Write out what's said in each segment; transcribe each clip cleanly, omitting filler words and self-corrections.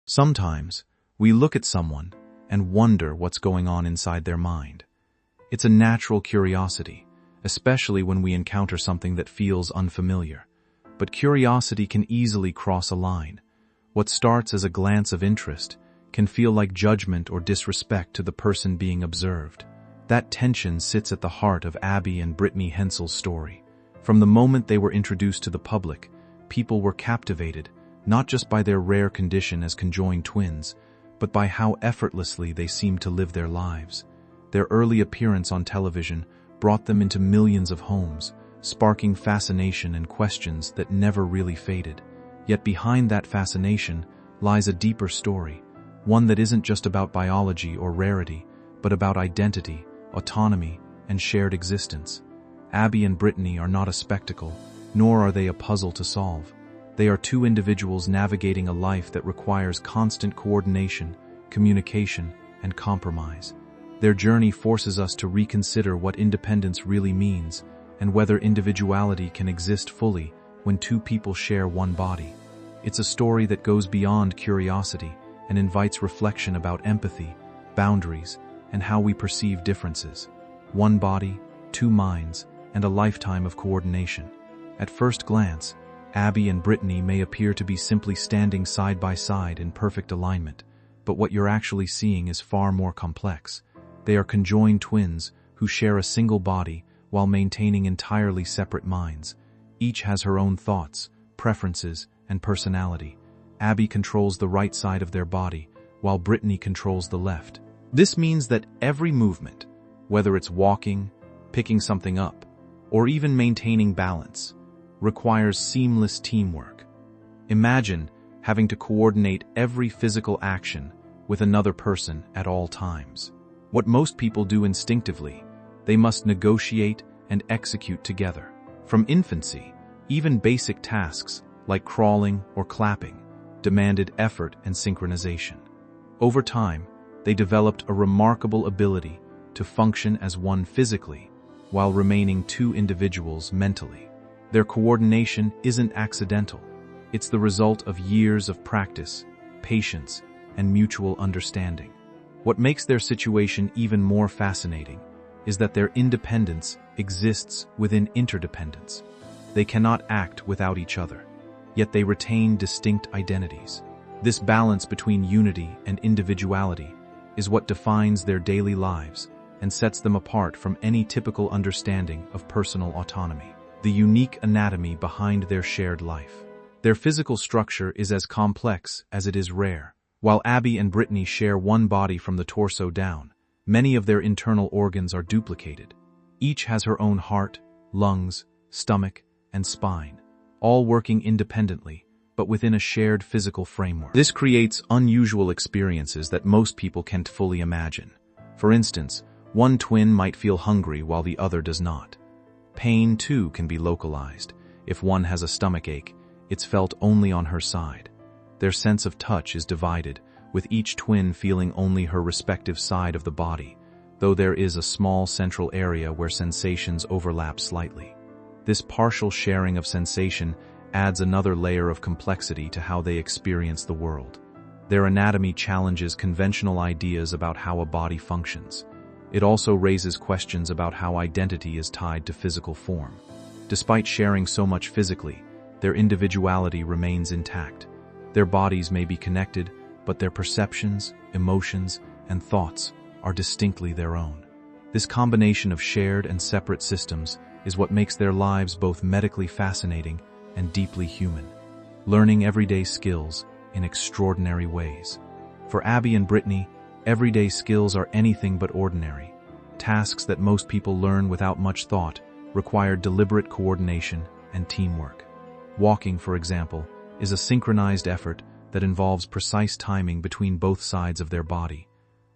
Sometimes, we look at someone and wonder what's going on inside their mind. It's a natural curiosity, especially when we encounter something that feels unfamiliar. But curiosity can easily cross a line. What starts as a glance of interest can feel like judgment or disrespect to the person being observed. That tension sits at the heart of Abby and Brittany Hensel's story. From the moment they were introduced to the public, people were captivated, not just by their rare condition as conjoined twins, but by how effortlessly they seemed to live their lives. Their early appearance on television brought them into millions of homes, sparking fascination and questions that never really faded. Yet behind that fascination lies a deeper story, one that isn't just about biology or rarity, but about identity, autonomy, and shared existence. Abby and Brittany are not a spectacle, nor are they a puzzle to solve. They are two individuals navigating a life that requires constant coordination, communication, and compromise. Their journey forces us to reconsider what independence really means and whether individuality can exist fully when two people share one body. It's a story that goes beyond curiosity and invites reflection about empathy, boundaries, and how we perceive differences. One body, two minds, and a lifetime of coordination. At first glance, Abby and Brittany may appear to be simply standing side by side in perfect alignment, but what you're actually seeing is far more complex. They are conjoined twins who share a single body while maintaining entirely separate minds. Each has her own thoughts, preferences, and personality. Abby controls the right side of their body, while Brittany controls the left. This means that every movement, whether it's walking, picking something up, or even maintaining balance, requires seamless teamwork. Imagine having to coordinate every physical action with another person at all times. What most people do instinctively, they must negotiate and execute together. From infancy, even basic tasks like crawling or clapping demanded effort and synchronization. Over time, they developed a remarkable ability to function as one physically while remaining two individuals mentally. Their coordination isn't accidental. It's the result of years of practice, patience, and mutual understanding. What makes their situation even more fascinating is that their independence exists within interdependence. They cannot act without each other, yet they retain distinct identities. This balance between unity and individuality is what defines their daily lives and sets them apart from any typical understanding of personal autonomy. The unique anatomy behind their shared life. Their physical structure is as complex as it is rare. While Abby and Brittany share one body from the torso down, many of their internal organs are duplicated. Each has her own heart, lungs, stomach, and spine, all working independently, but within a shared physical framework. This creates unusual experiences that most people can't fully imagine. For instance, one twin might feel hungry while the other does not. Pain, too, can be localized. If one has a stomachache, it's felt only on her side. Their sense of touch is divided, with each twin feeling only her respective side of the body, though there is a small central area where sensations overlap slightly. This partial sharing of sensation adds another layer of complexity to how they experience the world. Their anatomy challenges conventional ideas about how a body functions. It also raises questions about how identity is tied to physical form. Despite sharing so much physically, their individuality remains intact. Their bodies may be connected, but their perceptions, emotions, and thoughts are distinctly their own. This combination of shared and separate systems is what makes their lives both medically fascinating and deeply human, learning everyday skills in extraordinary ways. For Abby and Brittany, everyday skills are anything but ordinary. Tasks that most people learn without much thought require deliberate coordination and teamwork. Walking, for example, is a synchronized effort that involves precise timing between both sides of their body.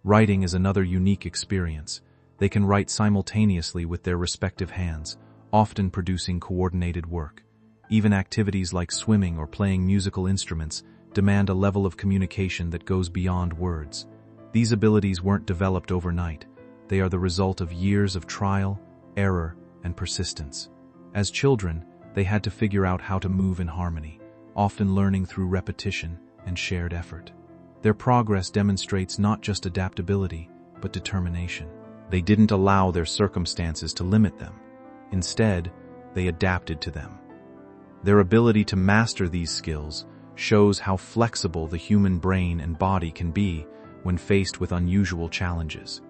Writing is another unique experience. They can write simultaneously with their respective hands, often producing coordinated work. Even activities like swimming or playing musical instruments demand a level of communication that goes beyond words. These abilities weren't developed overnight. They are the result of years of trial, error, and persistence. As children, they had to figure out how to move in harmony, often learning through repetition and shared effort. Their progress demonstrates not just adaptability, but determination. They didn't allow their circumstances to limit them. Instead, they adapted to them. Their ability to master these skills shows how flexible the human brain and body can be when faced with unusual challenges.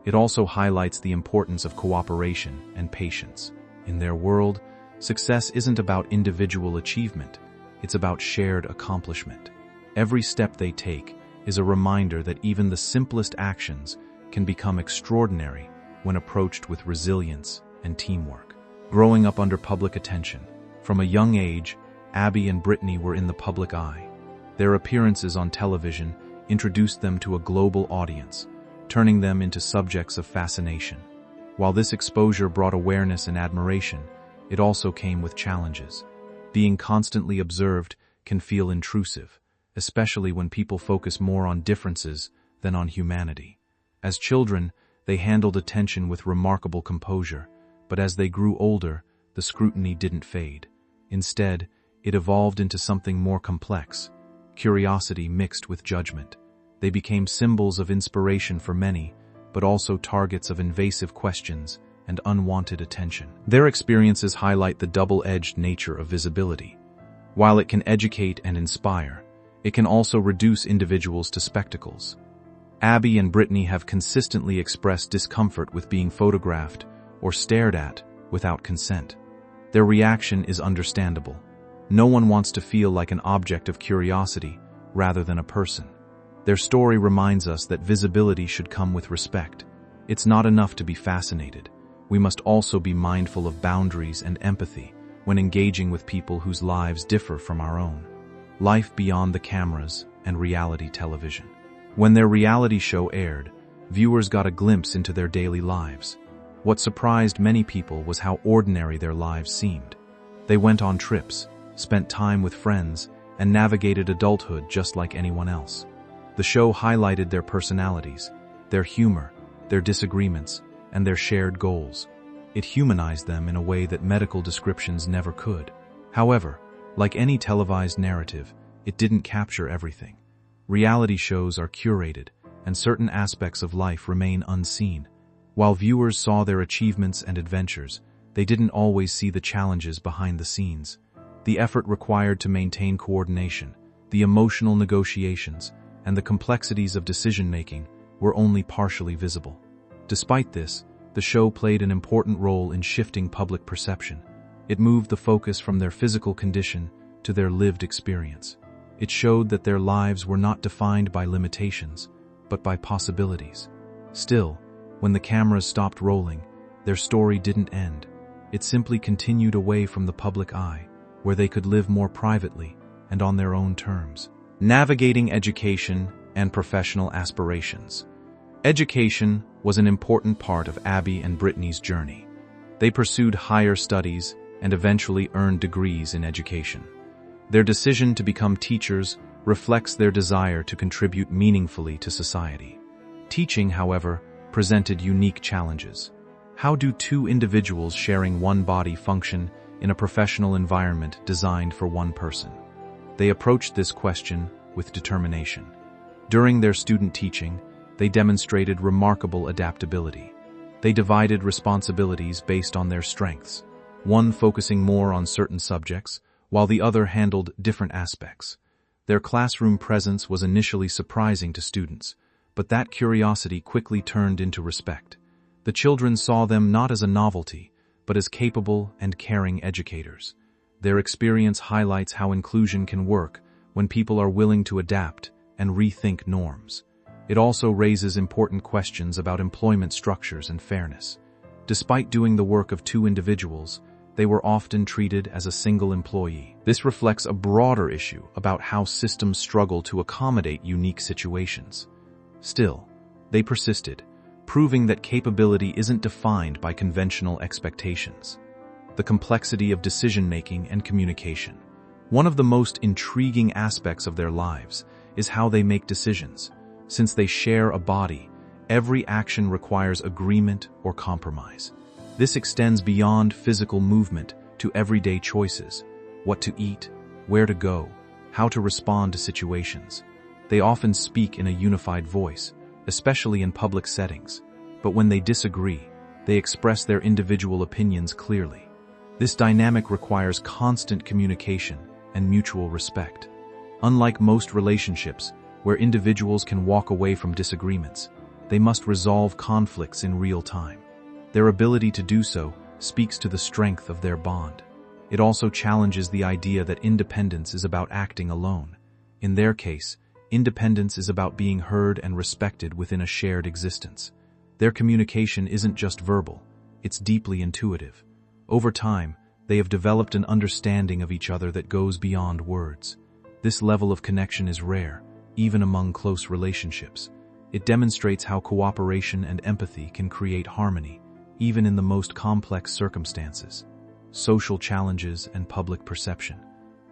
It also highlights the importance of cooperation and patience. In their world, success isn't about individual achievement, it's about shared accomplishment. Every step they take is a reminder that even the simplest actions can become extraordinary when approached with resilience and teamwork. Growing up under public attention, from a young age, Abby and Brittany were in the public eye. Their appearances on television introduced them to a global audience, turning them into subjects of fascination. While this exposure brought awareness and admiration, it also came with challenges. Being constantly observed can feel intrusive, especially when people focus more on differences than on humanity. As children, they handled attention with remarkable composure, but as they grew older, the scrutiny didn't fade. Instead, it evolved into something more complex, curiosity mixed with judgment. They became symbols of inspiration for many, but also targets of invasive questions and unwanted attention. Their experiences highlight the double-edged nature of visibility. While it can educate and inspire, it can also reduce individuals to spectacles. Abby and Brittany have consistently expressed discomfort with being photographed or stared at without consent. Their reaction is understandable. No one wants to feel like an object of curiosity rather than a person. Their story reminds us that visibility should come with respect. It's not enough to be fascinated. We must also be mindful of boundaries and empathy when engaging with people whose lives differ from our own. Life beyond the cameras and reality television. When their reality show aired, viewers got a glimpse into their daily lives. What surprised many people was how ordinary their lives seemed. They went on trips, spent time with friends, and navigated adulthood just like anyone else. The show highlighted their personalities, their humor, their disagreements, and their shared goals. It humanized them in a way that medical descriptions never could. However, like any televised narrative, it didn't capture everything. Reality shows are curated, and certain aspects of life remain unseen. While viewers saw their achievements and adventures, they didn't always see the challenges behind the scenes. The effort required to maintain coordination, the emotional negotiations, and the complexities of decision-making were only partially visible. Despite this, the show played an important role in shifting public perception. It moved the focus from their physical condition to their lived experience. It showed that their lives were not defined by limitations, but by possibilities. Still, when the cameras stopped rolling, their story didn't end. It simply continued away from the public eye, where they could live more privately and on their own terms. Navigating education and professional aspirations. Education was an important part of Abby and Brittany's journey. They pursued higher studies and eventually earned degrees in education. Their decision to become teachers reflects their desire to contribute meaningfully to society. Teaching, however, presented unique challenges. How do two individuals sharing one body function in a professional environment designed for one person? They approached this question with determination. During their student teaching, they demonstrated remarkable adaptability. They divided responsibilities based on their strengths, one focusing more on certain subjects, while the other handled different aspects. Their classroom presence was initially surprising to students, but that curiosity quickly turned into respect. The children saw them not as a novelty, but as capable and caring educators. Their experience highlights how inclusion can work when people are willing to adapt and rethink norms. It also raises important questions about employment structures and fairness. Despite doing the work of two individuals, they were often treated as a single employee. This reflects a broader issue about how systems struggle to accommodate unique situations. Still, they persisted, proving that capability isn't defined by conventional expectations. The complexity of decision-making and communication. One of the most intriguing aspects of their lives is how they make decisions. Since they share a body, every action requires agreement or compromise. This extends beyond physical movement to everyday choices: what to eat, where to go, how to respond to situations. They often speak in a unified voice, especially in public settings. But when they disagree, they express their individual opinions clearly. This dynamic requires constant communication and mutual respect. Unlike most relationships, where individuals can walk away from disagreements, they must resolve conflicts in real time. Their ability to do so speaks to the strength of their bond. It also challenges the idea that independence is about acting alone. In their case, independence is about being heard and respected within a shared existence. Their communication isn't just verbal, it's deeply intuitive. Over time, they have developed an understanding of each other that goes beyond words. This level of connection is rare, even among close relationships. It demonstrates how cooperation and empathy can create harmony, even in the most complex circumstances. Social challenges and public perception.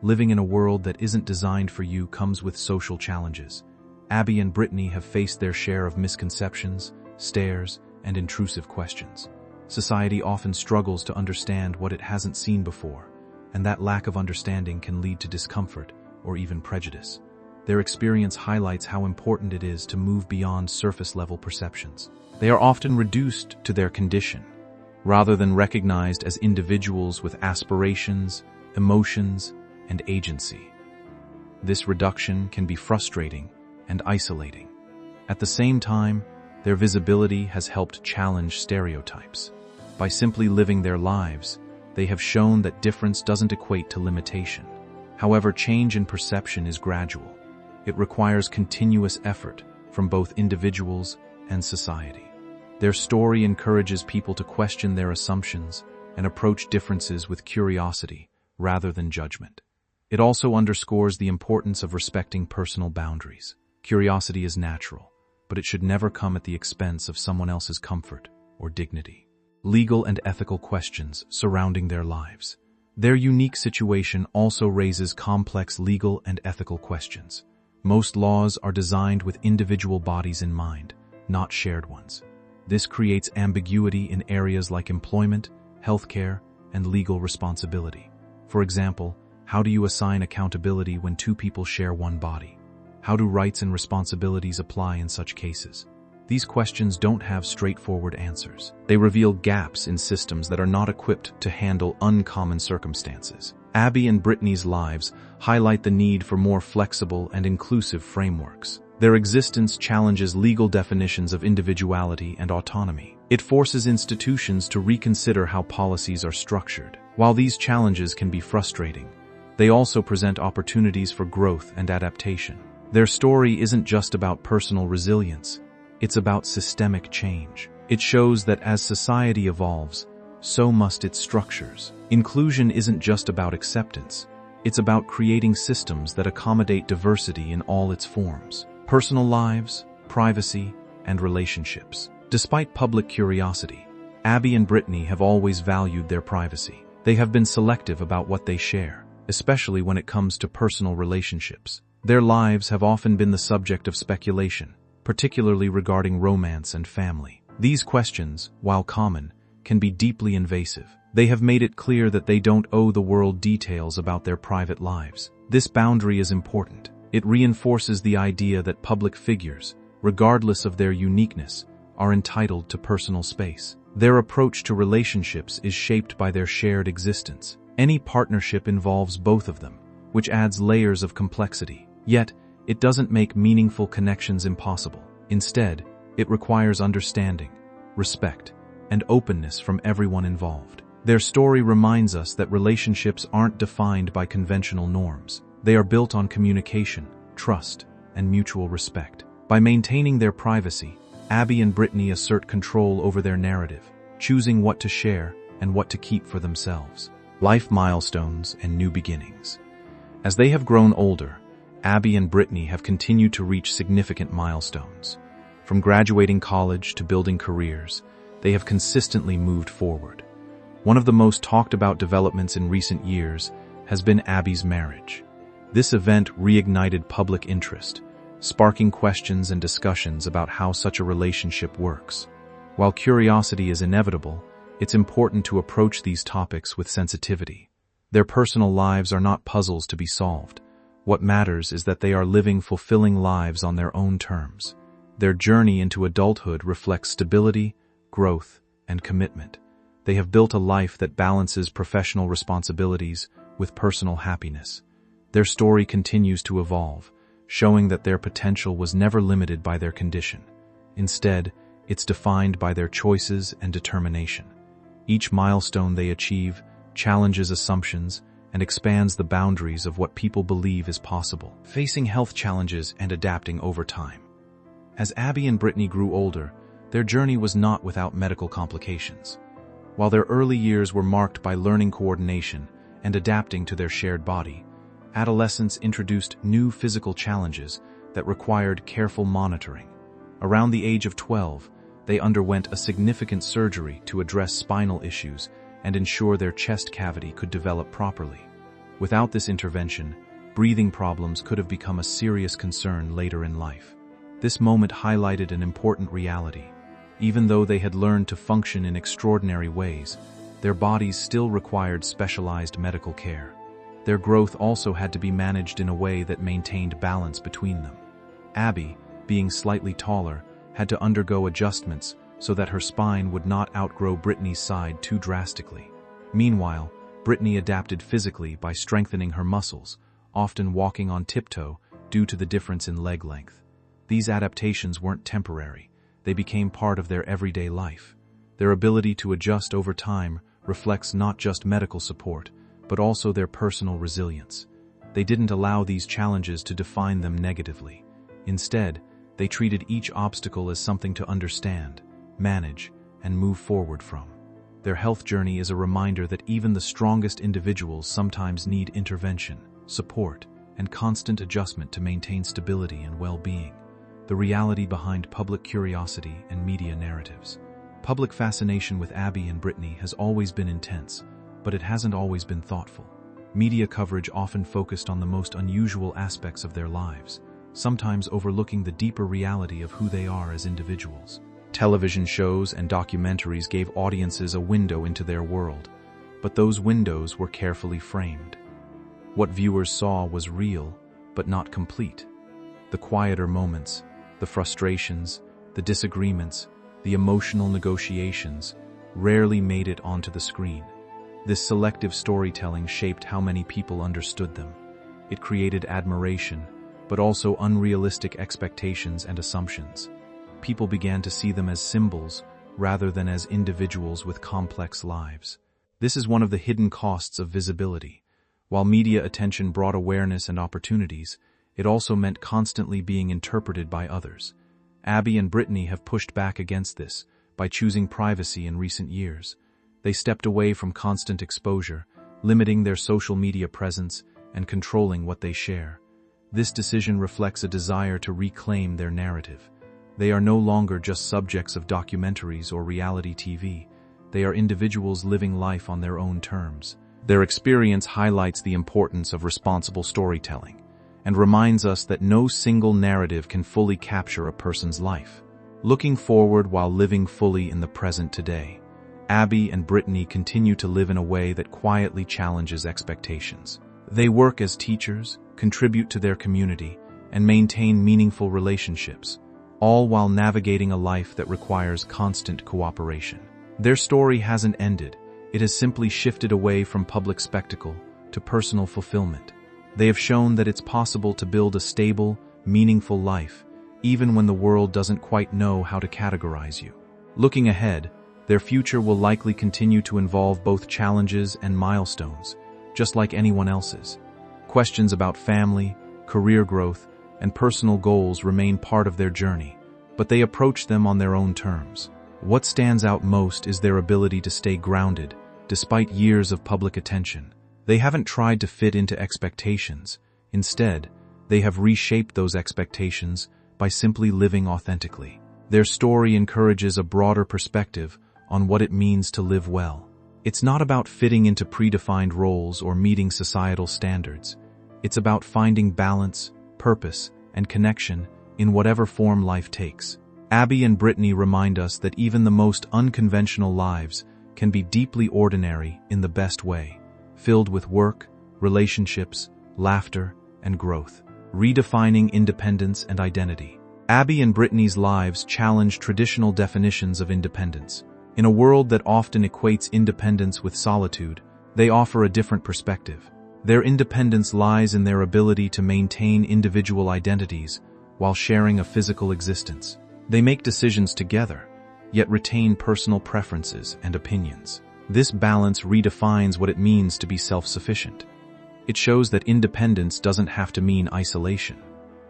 Living in a world that isn't designed for you comes with social challenges. Abby and Brittany have faced their share of misconceptions, stares, and intrusive questions. Society often struggles to understand what it hasn't seen before, and that lack of understanding can lead to discomfort or even prejudice. Their experience highlights how important it is to move beyond surface-level perceptions. They are often reduced to their condition, rather than recognized as individuals with aspirations, emotions, and agency. This reduction can be frustrating and isolating. At the same time, their visibility has helped challenge stereotypes. By simply living their lives, they have shown that difference doesn't equate to limitation. However, change in perception is gradual. It requires continuous effort from both individuals and society. Their story encourages people to question their assumptions and approach differences with curiosity rather than judgment. It also underscores the importance of respecting personal boundaries. Curiosity is natural, but it should never come at the expense of someone else's comfort or dignity. Legal and ethical questions surrounding their lives. Their unique situation also raises complex legal and ethical questions. Most laws are designed with individual bodies in mind, not shared ones. This creates ambiguity in areas like employment, healthcare, and legal responsibility. For example, how do you assign accountability when two people share one body? How do rights and responsibilities apply in such cases? These questions don't have straightforward answers. They reveal gaps in systems that are not equipped to handle uncommon circumstances. Abby and Brittany's lives highlight the need for more flexible and inclusive frameworks. Their existence challenges legal definitions of individuality and autonomy. It forces institutions to reconsider how policies are structured. While these challenges can be frustrating, they also present opportunities for growth and adaptation. Their story isn't just about personal resilience. It's about systemic change. It shows that as society evolves, so must its structures. Inclusion isn't just about acceptance. It's about creating systems that accommodate diversity in all its forms. Personal lives, privacy, and relationships. Despite public curiosity, Abby and Brittany have always valued their privacy. They have been selective about what they share, especially when it comes to personal relationships. Their lives have often been the subject of speculation, particularly regarding romance and family. These questions, while common, can be deeply invasive. They have made it clear that they don't owe the world details about their private lives. This boundary is important. It reinforces the idea that public figures, regardless of their uniqueness, are entitled to personal space. Their approach to relationships is shaped by their shared existence. Any partnership involves both of them, which adds layers of complexity. Yet, it doesn't make meaningful connections impossible. Instead, it requires understanding, respect, and openness from everyone involved. Their story reminds us that relationships aren't defined by conventional norms. They are built on communication, trust, and mutual respect. By maintaining their privacy, Abby and Brittany assert control over their narrative, choosing what to share and what to keep for themselves. Life milestones and new beginnings. As they have grown older, Abby and Brittany have continued to reach significant milestones. From graduating college to building careers, they have consistently moved forward. One of the most talked about developments in recent years has been Abby's marriage. This event reignited public interest, sparking questions and discussions about how such a relationship works. While curiosity is inevitable, it's important to approach these topics with sensitivity. Their personal lives are not puzzles to be solved. What matters is that they are living fulfilling lives on their own terms. Their journey into adulthood reflects stability, growth, and commitment. They have built a life that balances professional responsibilities with personal happiness. Their story continues to evolve, showing that their potential was never limited by their condition. Instead, it's defined by their choices and determination. Each milestone they achieve challenges assumptions and expands the boundaries of what people believe is possible, facing health challenges and adapting over time. As Abby and Brittany grew older, their journey was not without medical complications. While their early years were marked by learning coordination and adapting to their shared body, adolescence introduced new physical challenges that required careful monitoring. Around the age of 12, they underwent a significant surgery to address spinal issues and ensure their chest cavity could develop properly. Without this intervention, breathing problems could have become a serious concern later in life. This moment highlighted an important reality. Even though they had learned to function in extraordinary ways, their bodies still required specialized medical care. Their growth also had to be managed in a way that maintained balance between them. Abby, being slightly taller, had to undergo adjustments so that her spine would not outgrow Brittany's side too drastically. Meanwhile, Brittany adapted physically by strengthening her muscles, often walking on tiptoe due to the difference in leg length. These adaptations weren't temporary. They became part of their everyday life. Their ability to adjust over time reflects not just medical support, but also their personal resilience. They didn't allow these challenges to define them negatively. Instead, they treated each obstacle as something to understand, manage, and move forward from. Their health journey is a reminder that even the strongest individuals sometimes need intervention, support, and constant adjustment to maintain stability and well-being. The reality behind public curiosity and media narratives. Public fascination with Abby and Brittany has always been intense, but it hasn't always been thoughtful. Media coverage often focused on the most unusual aspects of their lives, sometimes overlooking the deeper reality of who they are as individuals. Television shows and documentaries gave audiences a window into their world, but those windows were carefully framed. What viewers saw was real, but not complete. The quieter moments, the frustrations, the disagreements, the emotional negotiations rarely made it onto the screen. This selective storytelling shaped how many people understood them. It created admiration, but also unrealistic expectations and assumptions. People began to see them as symbols rather than as individuals with complex lives. This is one of the hidden costs of visibility. While media attention brought awareness and opportunities, it also meant constantly being interpreted by others. Abby and Brittany have pushed back against this by choosing privacy in recent years. They stepped away from constant exposure, limiting their social media presence and controlling what they share. This decision reflects a desire to reclaim their narrative. They are no longer just subjects of documentaries or reality TV. They are individuals living life on their own terms. Their experience highlights the importance of responsible storytelling and reminds us that no single narrative can fully capture a person's life. Looking forward while living fully in the present today, Abby and Brittany continue to live in a way that quietly challenges expectations. They work as teachers, contribute to their community, and maintain meaningful relationships, all while navigating a life that requires constant cooperation. Their story hasn't ended. It has simply shifted away from public spectacle to personal fulfillment. They have shown that it's possible to build a stable, meaningful life, even when the world doesn't quite know how to categorize you. Looking ahead, their future will likely continue to involve both challenges and milestones, just like anyone else's. Questions about family, career growth, and personal goals remain part of their journey, but they approach them on their own terms. What stands out most is their ability to stay grounded, despite years of public attention. They haven't tried to fit into expectations. Instead, they have reshaped those expectations by simply living authentically. Their story encourages a broader perspective on what it means to live well. It's not about fitting into predefined roles or meeting societal standards. It's about finding balance, purpose, and connection in whatever form life takes. Abby and Brittany remind us that even the most unconventional lives can be deeply ordinary in the best way, filled with work, relationships, laughter, and growth, redefining independence and identity. Abby and Brittany's lives challenge traditional definitions of independence. In a world that often equates independence with solitude, they offer a different perspective. Their independence lies in their ability to maintain individual identities while sharing a physical existence. They make decisions together, yet retain personal preferences and opinions. This balance redefines what it means to be self-sufficient. It shows that independence doesn't have to mean isolation.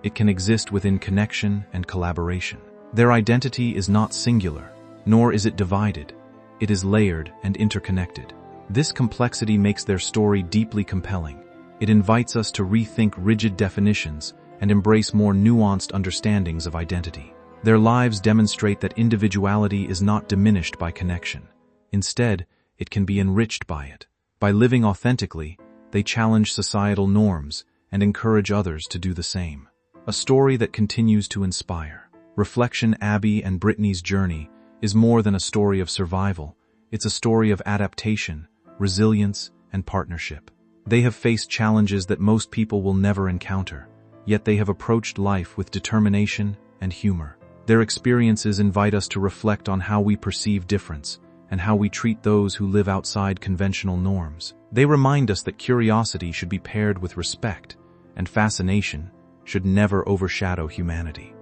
It can exist within connection and collaboration. Their identity is not singular, nor is it divided. It is layered and interconnected. This complexity makes their story deeply compelling. It invites us to rethink rigid definitions and embrace more nuanced understandings of identity. Their lives demonstrate that individuality is not diminished by connection. Instead, it can be enriched by it. By living authentically, they challenge societal norms and encourage others to do the same. A story that continues to inspire. Reflection. Abby and Brittany's journey is more than a story of survival. It's a story of adaptation, resilience, and partnership. They have faced challenges that most people will never encounter, yet they have approached life with determination and humor. Their experiences invite us to reflect on how we perceive difference and how we treat those who live outside conventional norms. They remind us that curiosity should be paired with respect, and fascination should never overshadow humanity.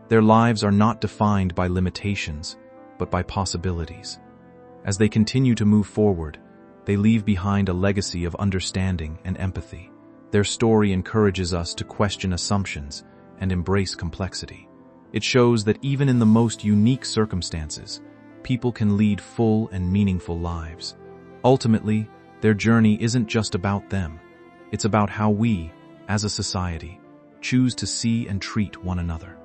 Their lives are not defined by limitations, but by possibilities. As they continue to move forward, they leave behind a legacy of understanding and empathy. Their story encourages us to question assumptions and embrace complexity. It shows that even in the most unique circumstances, people can lead full and meaningful lives. Ultimately, their journey isn't just about them. It's about how we, as a society, choose to see and treat one another.